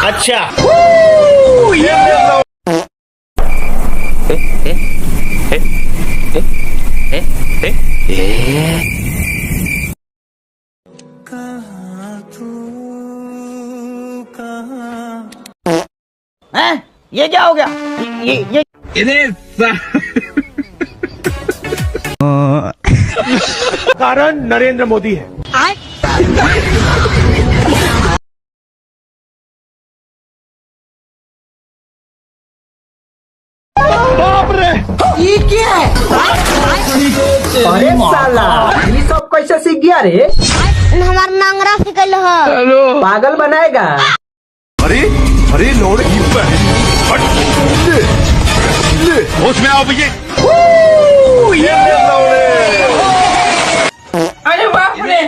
अच्छा हैं? ये क्या हो गया? ये कारण नरेंद्र मोदी है। ये क्या है? अरे साला ये सब कैसे सीख गया रे? हमार नांगरा सिकल ह। पागल बनाएगा। अरे अरे लौड़े होश में आओ भैया। अरे बाप रे।